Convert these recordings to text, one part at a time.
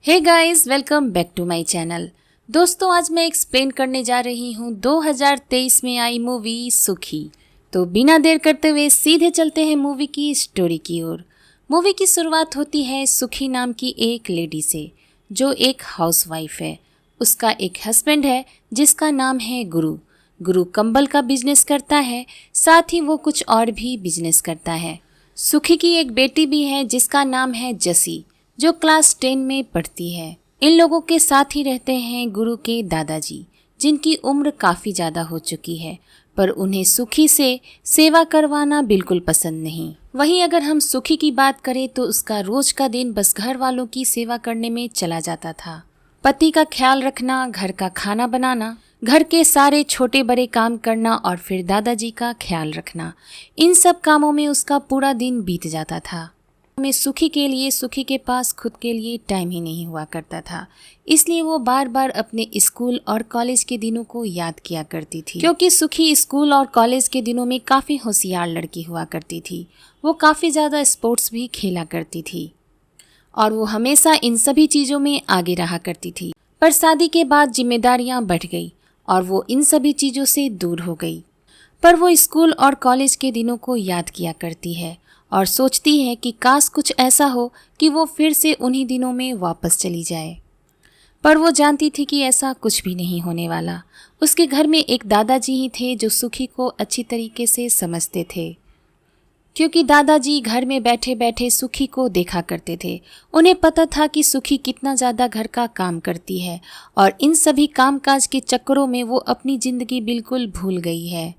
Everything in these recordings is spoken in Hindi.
Hey guys, welcome back to my channel. दोस्तों, आज मैं एक्सप्लेन करने जा रही हूँ 2023 में आई मूवी सुखी। तो बिना देर करते हुए सीधे चलते हैं मूवी की स्टोरी की ओर। मूवी की शुरुआत होती है सुखी नाम की एक लेडी से, जो एक हाउसवाइफ है। उसका एक हस्बैंड है जिसका नाम है गुरु। गुरु कंबल का बिजनेस करता है, साथ ही वो कुछ और भी बिजनेस करता है। सुखी की एक बेटी भी है जिसका नाम है जसी, जो क्लास 10 में पढ़ती है। इन लोगों के साथ ही रहते हैं गुरु के दादाजी, जिनकी उम्र काफ़ी ज़्यादा हो चुकी है, पर उन्हें सुखी से सेवा करवाना बिल्कुल पसंद नहीं। वहीं अगर हम सुखी की बात करें तो उसका रोज का दिन बस घर वालों की सेवा करने में चला जाता था। पति का ख्याल रखना, घर का खाना बनाना, घर के सारे छोटे बड़े काम करना और फिर दादाजी का ख्याल रखना, इन सब कामों में उसका पूरा दिन बीत जाता था। में सुखी के पास खुद के लिए टाइम ही नहीं हुआ करता था, इसलिए वो बार बार अपने स्कूल और कॉलेज के दिनों को याद किया करती थी। क्योंकि सुखी स्कूल और कॉलेज के दिनों में काफ़ी होशियार लड़की हुआ करती थी। वो काफ़ी ज़्यादा स्पोर्ट्स भी खेला करती थी और वो हमेशा इन सभी चीज़ों में आगे रहा करती थी। पर शादी के बाद जिम्मेदारियाँ बढ़ गई और वो इन सभी चीज़ों से दूर हो गई। पर वो स्कूल और कॉलेज के दिनों को याद किया करती है और सोचती है कि काश कुछ ऐसा हो कि वो फिर से उन्हीं दिनों में वापस चली जाए। पर वो जानती थी कि ऐसा कुछ भी नहीं होने वाला। उसके घर में एक दादाजी ही थे जो सुखी को अच्छी तरीके से समझते थे, क्योंकि दादाजी घर में बैठे बैठे सुखी को देखा करते थे। उन्हें पता था कि सुखी कितना ज़्यादा घर का काम करती है और इन सभी कामकाज के चक्करों में वो अपनी ज़िंदगी बिल्कुल भूल गई है।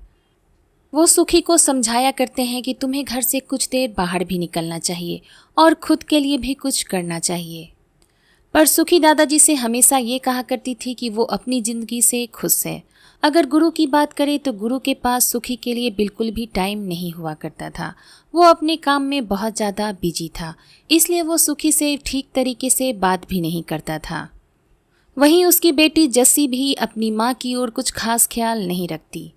वो सुखी को समझाया करते हैं कि तुम्हें घर से कुछ देर बाहर भी निकलना चाहिए और खुद के लिए भी कुछ करना चाहिए। पर सुखी दादाजी से हमेशा ये कहा करती थी कि वो अपनी ज़िंदगी से खुश है। अगर गुरु की बात करें तो गुरु के पास सुखी के लिए बिल्कुल भी टाइम नहीं हुआ करता था। वो अपने काम में बहुत ज़्यादा बिजी था, इसलिए वो सुखी से ठीक तरीके से बात भी नहीं करता था। वहीं उसकी बेटी जस्सी भी अपनी माँ की ओर कुछ खास ख्याल नहीं रखती।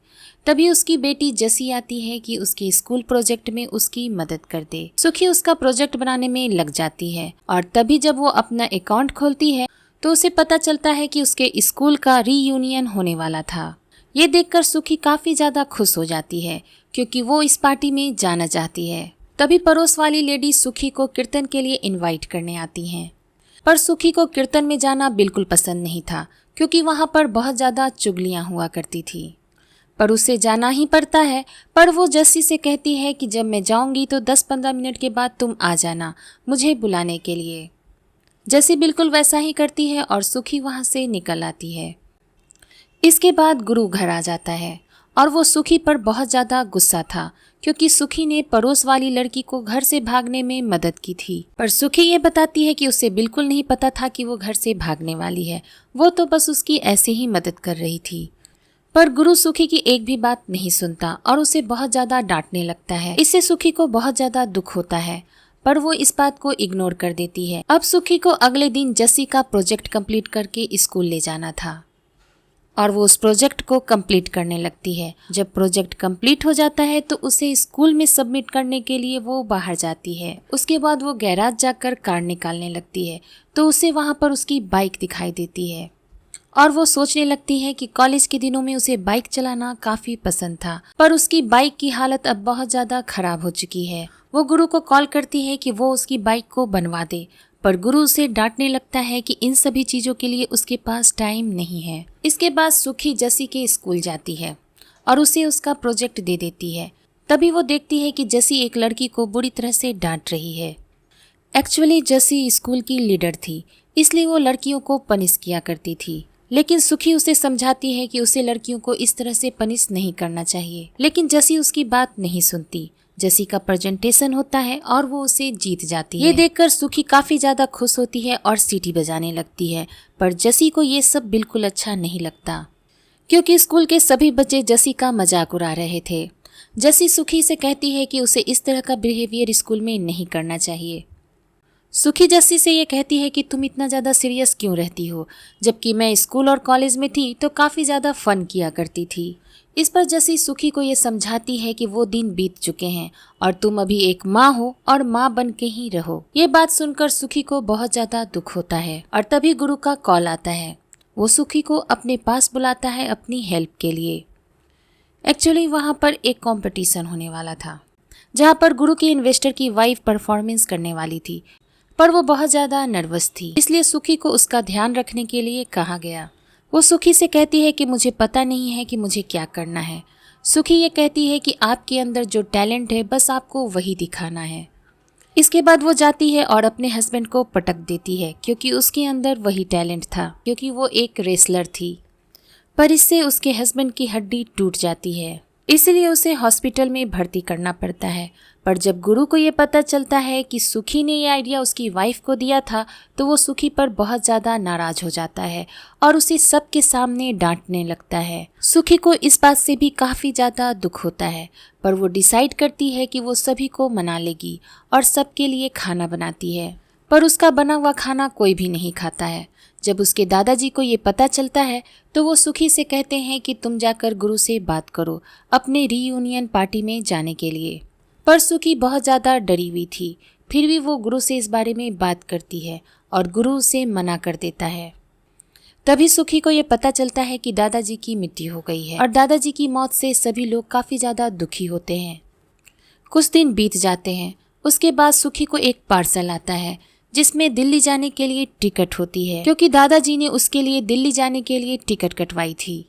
तभी उसकी बेटी जसी आती है कि उसके स्कूल प्रोजेक्ट में उसकी मदद कर दे। सुखी उसका प्रोजेक्ट बनाने में लग जाती है और तभी जब वो अपना अकाउंट खोलती है तो उसे पता चलता है कि उसके स्कूल का रीयूनियन होने वाला था। ये देखकर सुखी काफ़ी ज़्यादा खुश हो जाती है, क्योंकि वो इस पार्टी में जाना चाहती है। तभी पड़ोस वाली लेडी सुखी को कीर्तन के लिए इन्वाइट करने आती हैं। पर सुखी को कीर्तन में जाना बिल्कुल पसंद नहीं था, क्योंकि वहाँ पर बहुत ज़्यादा चुगलियाँ हुआ करती थी। पर उसे जाना ही पड़ता है। पर वो जस्सी से कहती है कि जब मैं जाऊंगी तो 10-15 मिनट के बाद तुम आ जाना मुझे बुलाने के लिए। जस्सी बिल्कुल वैसा ही करती है और सुखी वहाँ से निकल आती है। इसके बाद गुरु घर आ जाता है और वो सुखी पर बहुत ज़्यादा गुस्सा था, क्योंकि सुखी ने पड़ोस वाली लड़की को घर से भागने में मदद की थी। पर सुखी ये बताती है कि उसे बिल्कुल नहीं पता था कि वो घर से भागने वाली है, वो तो बस उसकी ऐसे ही मदद कर रही थी। पर गुरु सुखी की एक भी बात नहीं सुनता और उसे बहुत ज़्यादा डांटने लगता है। इससे सुखी को बहुत ज़्यादा दुख होता है, पर वो इस बात को इग्नोर कर देती है। अब सुखी को अगले दिन जस्सी का प्रोजेक्ट कंप्लीट करके स्कूल ले जाना था और वो उस प्रोजेक्ट को कंप्लीट करने लगती है। जब प्रोजेक्ट कंप्लीट हो जाता है तो उसे स्कूल में सबमिट करने के लिए वो बाहर जाती है। उसके बाद वो गैराज जाकर कार निकालने लगती है तो उसे वहाँ पर उसकी बाइक दिखाई देती है और वो सोचने लगती है कि कॉलेज के दिनों में उसे बाइक चलाना काफ़ी पसंद था, पर उसकी बाइक की हालत अब बहुत ज़्यादा खराब हो चुकी है। वो गुरु को कॉल करती है कि वो उसकी बाइक को बनवा दे, पर गुरु उसे डांटने लगता है कि इन सभी चीज़ों के लिए उसके पास टाइम नहीं है। इसके बाद सुखी जसी के स्कूल जाती है और उसे उसका प्रोजेक्ट दे देती है। तभी वो देखती है कि जसी एक लड़की को बुरी तरह से डांट रही है। एक्चुअली जसी स्कूल की लीडर थी, इसलिए वो लड़कियों को पनिश किया करती थी। लेकिन सुखी उसे समझाती है कि उसे लड़कियों को इस तरह से पनिश नहीं करना चाहिए, लेकिन जसी उसकी बात नहीं सुनती। जसी का प्रेजेंटेशन होता है और वो उसे जीत जाती है। ये देखकर सुखी काफी ज्यादा खुश होती है और सीटी बजाने लगती है, पर जसी को ये सब बिल्कुल अच्छा नहीं लगता, क्योंकि स्कूल के सभी बच्चे जसी का मजाक उड़ा रहे थे। जसी सुखी से कहती है कि उसे इस तरह का बिहेवियर स्कूल में नहीं करना चाहिए। सुखी जस्सी से ये कहती है कि तुम इतना ज़्यादा सीरियस क्यों रहती हो, जबकि मैं स्कूल और कॉलेज में थी तो काफ़ी ज़्यादा फन किया करती थी। इस पर जसी सुखी को ये समझाती है कि वो दिन बीत चुके हैं और तुम अभी एक माँ हो और माँ बन के ही रहो। ये बात सुनकर सुखी को बहुत ज्यादा दुख होता है और तभी गुरु का कॉल आता है। वो सुखी को अपने पास बुलाता है अपनी हेल्प के लिए। एक्चुअली वहाँ पर एक कंपटीशन होने वाला था जहाँ पर गुरु के इन्वेस्टर की वाइफ परफॉर्मेंस करने वाली थी, पर वो बहुत ज़्यादा नर्वस थी, इसलिए सुखी को उसका ध्यान रखने के लिए कहा गया। वो सुखी से कहती है कि मुझे पता नहीं है कि मुझे क्या करना है। सुखी ये कहती है कि आपके अंदर जो टैलेंट है बस आपको वही दिखाना है। इसके बाद वो जाती है और अपने हस्बैंड को पटक देती है क्योंकि उसके अंदर वही टैलेंट था, क्योंकि वो एक रेसलर थी। पर इससे उसके हस्बैंड की हड्डी टूट जाती है, इसलिए उसे हॉस्पिटल में भर्ती करना पड़ता है। पर जब गुरु को ये पता चलता है कि सुखी ने ये आइडिया उसकी वाइफ को दिया था तो वो सुखी पर बहुत ज़्यादा नाराज हो जाता है और उसे सबके सामने डांटने लगता है। सुखी को इस बात से भी काफ़ी ज़्यादा दुख होता है, पर वो डिसाइड करती है कि वो सभी को मना लेगी और सबके लिए खाना बनाती है। पर उसका बना हुआ खाना कोई भी नहीं खाता है। जब उसके दादाजी को ये पता चलता है तो वो सुखी से कहते हैं कि तुम जाकर गुरु से बात करो अपने रीयूनियन पार्टी में जाने के लिए। पर सुखी बहुत ज़्यादा डरी हुई थी, फिर भी वो गुरु से इस बारे में बात करती है और गुरु उसे मना कर देता है। तभी सुखी को ये पता चलता है कि दादाजी की मृत्यु हो गई है और दादाजी की मौत से सभी लोग काफ़ी ज़्यादा दुखी होते हैं। कुछ दिन बीत जाते हैं। उसके बाद सुखी को एक पार्सल आता है जिसमें दिल्ली जाने के लिए टिकट होती है, क्योंकि दादाजी ने उसके लिए दिल्ली जाने के लिए टिकट कटवाई थी।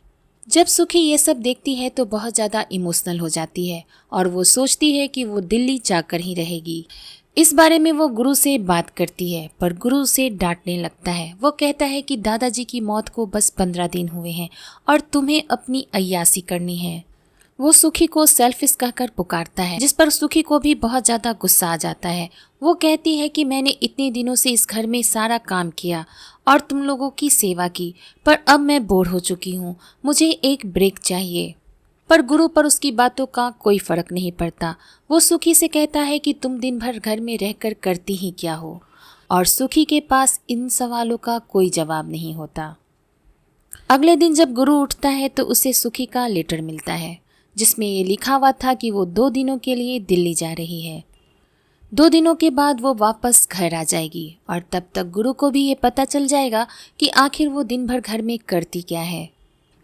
जब सुखी ये सब देखती है तो बहुत ज़्यादा इमोशनल हो जाती है और वो सोचती है कि वो दिल्ली जाकर ही रहेगी। इस बारे में वो गुरु से बात करती है, पर गुरु उसे डांटने लगता है। वो कहता है कि दादाजी की मौत को बस 15 दिन हुए हैं और तुम्हें अपनी अय्यासी करनी है। वो सुखी को सेल्फिश कहकर पुकारता है, जिस पर सुखी को भी बहुत ज़्यादा गुस्सा आ जाता है। वो कहती है कि मैंने इतने दिनों से इस घर में सारा काम किया और तुम लोगों की सेवा की, पर अब मैं बोर हो चुकी हूँ, मुझे एक ब्रेक चाहिए। पर गुरु पर उसकी बातों का कोई फर्क नहीं पड़ता। वो सुखी से कहता है कि तुम दिन भर घर में रहकर करती ही क्या हो, और सुखी के पास इन सवालों का कोई जवाब नहीं होता। अगले दिन जब गुरु उठता है तो उसे सुखी का लेटर मिलता है जिसमें ये लिखा हुआ था कि वो 2 दिनों के लिए दिल्ली जा रही है। 2 दिनों के बाद वो वापस घर आ जाएगी और तब तक गुरु को भी ये पता चल जाएगा कि आखिर वो दिन भर घर में करती क्या है।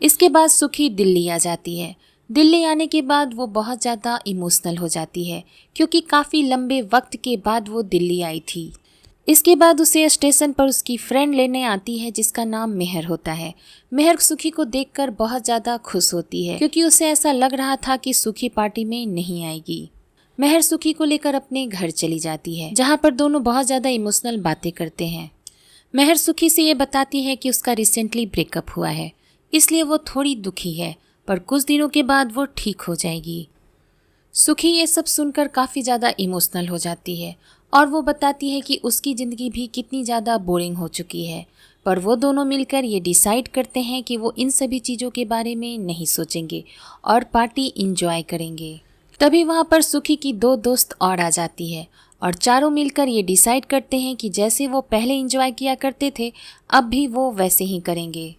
इसके बाद सुखी दिल्ली आ जाती है। दिल्ली आने के बाद वो बहुत ज़्यादा इमोशनल हो जाती है क्योंकि काफ़ी लंबे वक्त के बाद वो दिल्ली आई थी। इसके बाद उसे स्टेशन पर उसकी फ्रेंड लेने आती है जिसका नाम मेहर होता है। मेहर सुखी को देखकर बहुत ज़्यादा खुश होती है क्योंकि उसे ऐसा लग रहा था कि सुखी पार्टी में नहीं आएगी। मेहर सुखी को लेकर अपने घर चली जाती है जहाँ पर दोनों बहुत ज़्यादा इमोशनल बातें करते हैं। मेहर सुखी से ये बताती है कि उसका रिसेंटली ब्रेकअप हुआ है, इसलिए वो थोड़ी दुखी है, पर कुछ दिनों के बाद वो ठीक हो जाएगी। सुखी ये सब सुनकर काफ़ी ज़्यादा इमोशनल हो जाती है और वो बताती है कि उसकी ज़िंदगी भी कितनी ज़्यादा बोरिंग हो चुकी है, पर वो दोनों मिलकर ये डिसाइड करते हैं कि वो इन सभी चीज़ों के बारे में नहीं सोचेंगे और पार्टी इंजॉय करेंगे। तभी वहाँ पर सुखी की 2 दोस्त और आ जाती है और चारों मिलकर ये डिसाइड करते हैं कि जैसे वो पहले इंजॉय किया करते थे अब भी वो वैसे ही करेंगे।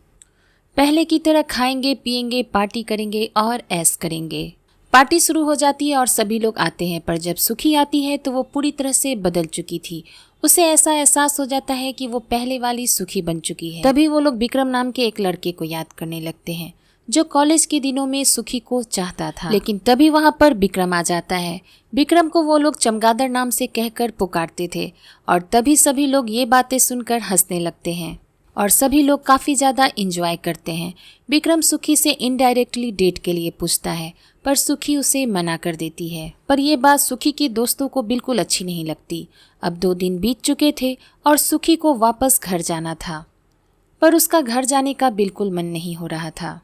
पहले की तरह खाएंगे, पिएंगे, पार्टी करेंगे और ऐश करेंगे। पार्टी शुरू हो जाती है और सभी लोग आते हैं, पर जब सुखी आती है तो वो पूरी तरह से बदल चुकी थी। उसे ऐसा एहसास हो जाता है कि वो पहले वाली सुखी बन चुकी है। तभी वो लोग विक्रम नाम के एक लड़के को याद करने लगते हैं जो कॉलेज के दिनों में सुखी को चाहता था। लेकिन तभी वहाँ पर विक्रम आ जाता है। विक्रम को वो लोग चमगादड़ नाम से कहकर पुकारते थे और तभी सभी लोग ये बातें सुनकर हंसने लगते हैं और सभी लोग काफ़ी ज़्यादा इंजॉय करते हैं। विक्रम सुखी से इनडायरेक्टली डेट के लिए पूछता है, पर सुखी उसे मना कर देती है। पर यह बात सुखी के दोस्तों को बिल्कुल अच्छी नहीं लगती। अब 2 दिन बीत चुके थे और सुखी को वापस घर जाना था, पर उसका घर जाने का बिल्कुल मन नहीं हो रहा था।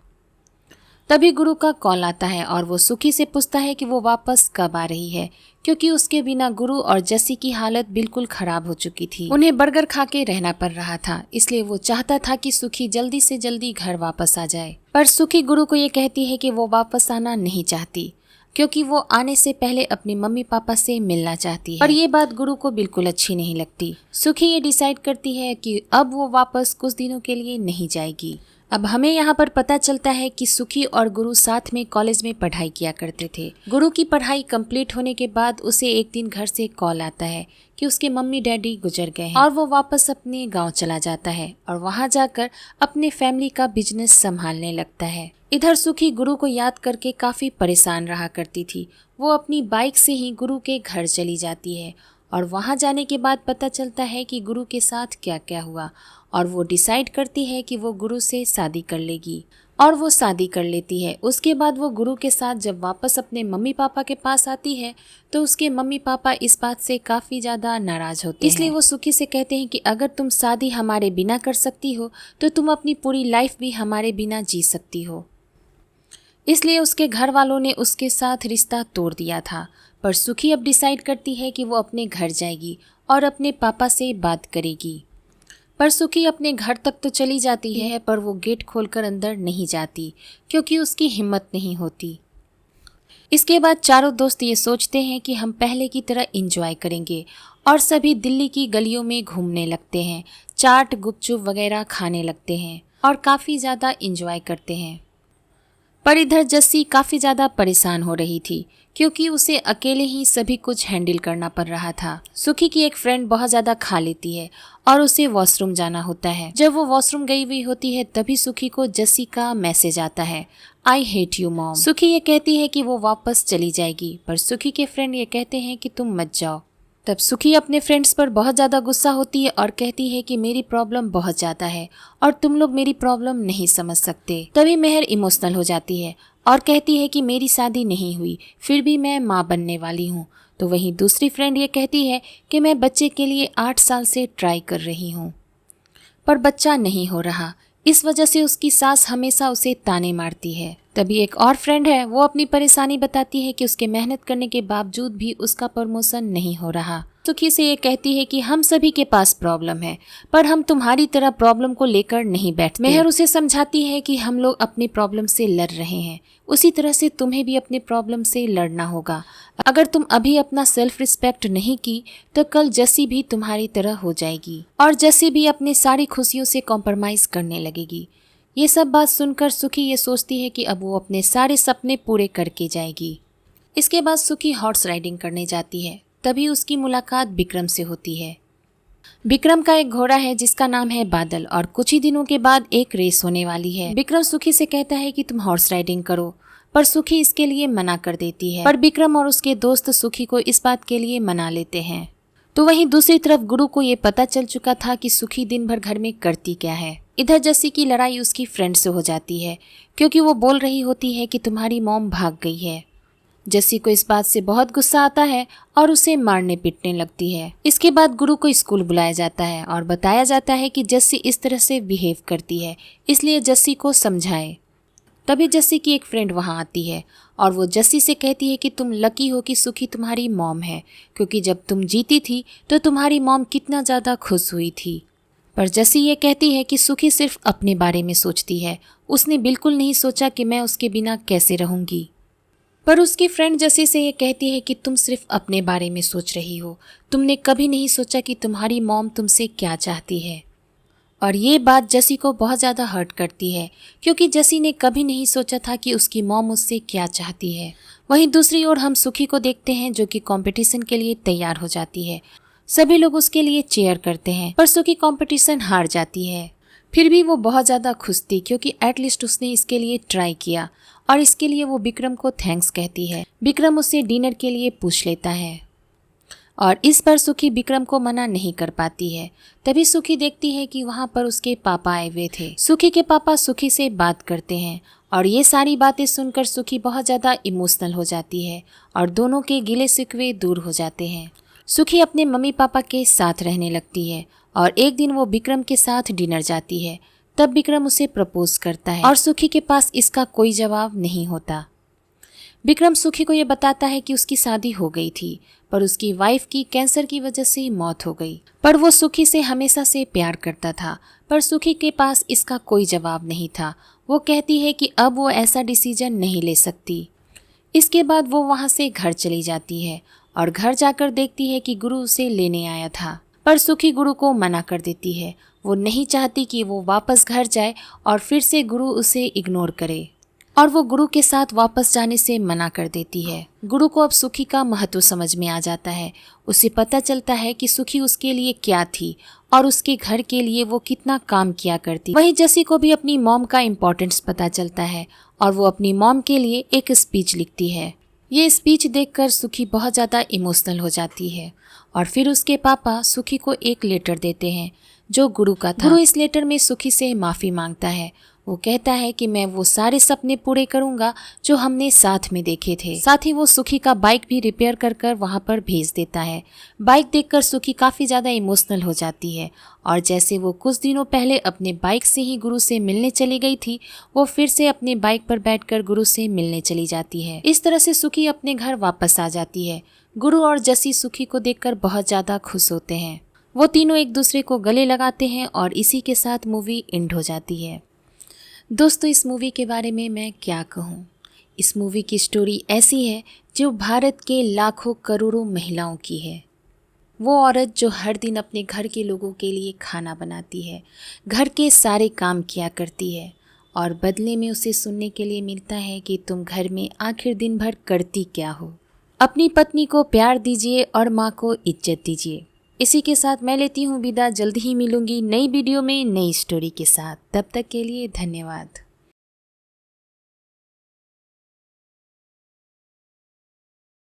तभी गुरु का कॉल आता है और वो सुखी से पूछता है कि वो वापस कब आ रही है, क्योंकि उसके बिना गुरु और जसी की हालत बिल्कुल खराब हो चुकी थी। उन्हें बर्गर खा के रहना पड़ रहा था, इसलिए वो चाहता था कि सुखी जल्दी से जल्दी घर वापस आ जाए। पर सुखी गुरु को ये कहती है कि वो वापस आना नहीं चाहती, क्योंकि वो आने से पहले अपने मम्मी पापा से मिलना चाहती है। और ये बात गुरु को बिल्कुल अच्छी नहीं लगती। सुखी ये डिसाइड करती है कि अब वो वापस कुछ दिनों के लिए नहीं जाएगी। अब हमें यहाँ पर पता चलता है कि सुखी और गुरु साथ में कॉलेज में पढ़ाई किया करते थे। गुरु की पढ़ाई कंप्लीट होने के बाद उसे एक दिन घर से कॉल आता है कि उसके मम्मी डैडी गुजर गए हैं और वो वापस अपने गांव चला जाता है और वहां जाकर अपने फैमिली का बिजनेस संभालने लगता है। इधर सुखी गुरु को याद करके काफी परेशान रहा करती थी। वो अपनी बाइक से ही गुरु के घर चली जाती है और वहां जाने के बाद पता चलता है कि गुरु के साथ क्या क्या हुआ और वो डिसाइड करती है कि वो गुरु से शादी कर लेगी और वो शादी कर लेती है। उसके बाद वो गुरु के साथ जब वापस अपने मम्मी पापा के पास आती है तो उसके मम्मी पापा इस बात से काफ़ी ज़्यादा नाराज़ होते हैं। इसलिए वो सुखी से कहते हैं कि अगर तुम शादी हमारे बिना कर सकती हो तो तुम अपनी पूरी लाइफ भी हमारे बिना जी सकती हो। इसलिए उसके घर वालों ने उसके साथ रिश्ता तोड़ दिया था। पर सुखी अब डिसाइड करती है कि वो अपने घर जाएगी और अपने पापा से बात करेगी। पर सुखी अपने घर तक तो चली जाती है पर वो गेट खोलकर अंदर नहीं जाती क्योंकि उसकी हिम्मत नहीं होती। इसके बाद चारों दोस्त ये सोचते हैं कि हम पहले की तरह एंजॉय करेंगे और सभी दिल्ली की गलियों में घूमने लगते हैं, चाट गुपचुप वगैरह खाने लगते हैं और काफ़ी ज़्यादा एंजॉय करते हैं। पर इधर जस्सी काफ़ी ज़्यादा परेशान हो रही थी क्योंकि उसे अकेले ही सभी कुछ हैंडल करना पड़ रहा था। सुखी की एक फ्रेंड बहुत ज़्यादा खा लेती है और उसे वॉशरूम जाना होता है। जब वो वॉशरूम गई हुई होती है तभी सुखी को जस्सी का मैसेज आता है, आई हेट यू मॉम। सुखी ये कहती है कि वो वापस चली जाएगी पर सुखी के फ्रेंड ये कहते हैं कि तुम मत जाओ। तब सुखी अपने फ्रेंड्स पर बहुत ज़्यादा गुस्सा होती है और कहती है कि मेरी प्रॉब्लम बहुत ज़्यादा है और तुम लोग मेरी प्रॉब्लम नहीं समझ सकते। तभी मेहर इमोशनल हो जाती है और कहती है कि मेरी शादी नहीं हुई फिर भी मैं माँ बनने वाली हूँ। तो वहीं दूसरी फ्रेंड ये कहती है कि मैं बच्चे के लिए 8 साल से ट्राई कर रही हूँ पर बच्चा नहीं हो रहा, इस वजह से उसकी सास हमेशा उसे ताने मारती है। तभी एक और फ्रेंड है, वो अपनी परेशानी बताती है कि उसके मेहनत करने के बावजूद भी उसका प्रमोशन नहीं हो रहा। सुखी से ये कहती है कि हम सभी के पास प्रॉब्लम है पर हम तुम्हारी तरह प्रॉब्लम को लेकर नहीं बैठते। मेहर उसे समझाती है कि हम लोग अपनी प्रॉब्लम से लड़ रहे हैं, उसी तरह से तुम्हें भी अपने प्रॉब्लम से लड़ना होगा। अगर तुम अभी अपना सेल्फ रिस्पेक्ट नहीं की तो कल जस्सी भी तुम्हारी तरह हो जाएगी और जस्सी भी अपनी सारी खुशियों से कॉम्प्रोमाइज करने लगेगी। ये सब बात सुनकर सुखी ये सोचती है कि अब वो अपने सारे सपने पूरे करके जाएगी। इसके बाद सुखी हॉर्स राइडिंग करने जाती है। तभी उसकी मुलाकात विक्रम से होती है। विक्रम का एक घोड़ा है जिसका नाम है बादल और कुछ ही दिनों के बाद एक रेस होने वाली है। विक्रम सुखी से कहता है कि तुम हॉर्स राइडिंग करो पर सुखी इसके लिए मना कर देती है। पर विक्रम और उसके दोस्त सुखी को इस बात के लिए मना लेते हैं। तो वहीं दूसरी तरफ गुरु को ये पता चल चुका था कि सुखी दिन भर घर में करती क्या है। इधर जस्सी की लड़ाई उसकी फ्रेंड से हो जाती है क्योंकि वो बोल रही होती है कि तुम्हारी मॉम भाग गई है। जस्सी को इस बात से बहुत गुस्सा आता है और उसे मारने पीटने लगती है। इसके बाद गुरु को स्कूल बुलाया जाता है और बताया जाता है कि जस्सी इस तरह से बिहेव करती है, इसलिए जस्सी को समझाए। तभी जस्सी की एक फ्रेंड वहां आती है और वो जस्सी से कहती है कि तुम लकी हो कि सुखी तुम्हारी मॉम है, क्योंकि जब तुम जीती थी तो तुम्हारी मॉम कितना ज़्यादा खुश हुई थी। पर जस्सी ये कहती है कि सुखी सिर्फ अपने बारे में सोचती है, उसने बिल्कुल नहीं सोचा कि मैं उसके बिना कैसे रहूँगी। पर उसकी फ्रेंड जस्सी से ये कहती है कि तुम सिर्फ अपने बारे में सोच रही हो, तुमने कभी नहीं सोचा कि तुम्हारी मॉम तुमसे क्या चाहती है। और ये बात जस्सी को बहुत ज़्यादा हर्ट करती है क्योंकि जस्सी ने कभी नहीं सोचा था कि उसकी मॉम उससे क्या चाहती है। वहीं दूसरी ओर हम सुखी को देखते हैं जो कि कंपटीशन के लिए तैयार हो जाती है। सभी लोग उसके लिए चीयर करते हैं पर सुखी कंपटीशन हार जाती है। फिर भी वो बहुत ज़्यादा खुश थी क्योंकि एटलीस्ट उसने इसके लिए ट्राई किया और इसके लिए वो विक्रम को थैंक्स कहती है। विक्रम उससे डिनर के लिए पूछ लेता है और इस पर सुखी विक्रम को मना नहीं कर पाती है। तभी सुखी देखती है कि वहाँ पर उसके पापा आए हुए थे। सुखी के पापा सुखी से बात करते हैं और ये सारी बातें सुनकर सुखी बहुत ज़्यादा इमोशनल हो जाती है और दोनों के गिले शिकवे दूर हो जाते हैं। सुखी अपने मम्मी पापा के साथ रहने लगती है और एक दिन वो विक्रम के साथ डिनर जाती है। तब विक्रम उसे प्रपोज करता है और सुखी के पास इसका कोई जवाब नहीं होता। विक्रम सुखी को ये बताता है कि उसकी शादी हो गई थी पर उसकी वाइफ की कैंसर की वजह से मौत हो गई। पर वो सुखी से हमेशा से प्यार करता था पर सुखी के पास इसका कोई जवाब नहीं था। वो कहती है कि अब वो ऐसा डिसीजन नहीं ले सकती। इसके बाद वो वहाँ से घर चली जाती है और घर जाकर देखती है कि गुरु उसे लेने आया था। पर सुखी गुरु को मना कर देती है। वो नहीं चाहती कि वो वापस घर जाए और फिर से गुरु उसे इग्नोर करे और वो गुरु के साथ वापस जाने से मना कर देती है। गुरु को अब सुखी का महत्व समझ में आ जाता है। उसे पता चलता है कि सुखी उसके लिए क्या थी और उसके घर के लिए वो कितना काम किया करती। वहीं जसी को भी अपनी मॉम का इम्पोर्टेंस पता चलता है और वो अपनी मॉम के लिए एक स्पीच लिखती है। ये स्पीच देखकर सुखी बहुत ज़्यादा इमोशनल हो जाती है और फिर उसके पापा सुखी को एक लेटर देते हैं जो गुरु का था। गुरु इस लेटर में सुखी से माफ़ी मांगता है। वो कहता है कि मैं वो सारे सपने पूरे करूंगा जो हमने साथ में देखे थे। साथ ही वो सुखी का बाइक भी रिपेयर कर वहां पर भेज देता है। बाइक देखकर सुखी काफ़ी ज़्यादा इमोशनल हो जाती है और जैसे वो कुछ दिनों पहले अपने बाइक से ही गुरु से मिलने चली गई थी, वो फिर से अपने बाइक पर बैठकर गुरु से मिलने चली जाती है। इस तरह से सुखी अपने घर वापस आ जाती है। गुरु और जसी सुखी को देखकर बहुत ज़्यादा खुश होते हैं। वो तीनों एक दूसरे को गले लगाते हैं और इसी के साथ मूवी एंड हो जाती है। दोस्तों, इस मूवी के बारे में मैं क्या कहूँ। इस मूवी की स्टोरी ऐसी है जो भारत के लाखों करोड़ों महिलाओं की है। वो औरत जो हर दिन अपने घर के लोगों के लिए खाना बनाती है, घर के सारे काम किया करती है और बदले में उसे सुनने के लिए मिलता है कि तुम घर में आखिर दिन भर करती क्या हो। अपनी पत्नी को प्यार दीजिए और माँ को इज्जत दीजिए। इसी के साथ मैं लेती हूँ विदा। जल्द ही मिलूंगी नई वीडियो में नई स्टोरी के साथ। तब तक के लिए धन्यवाद।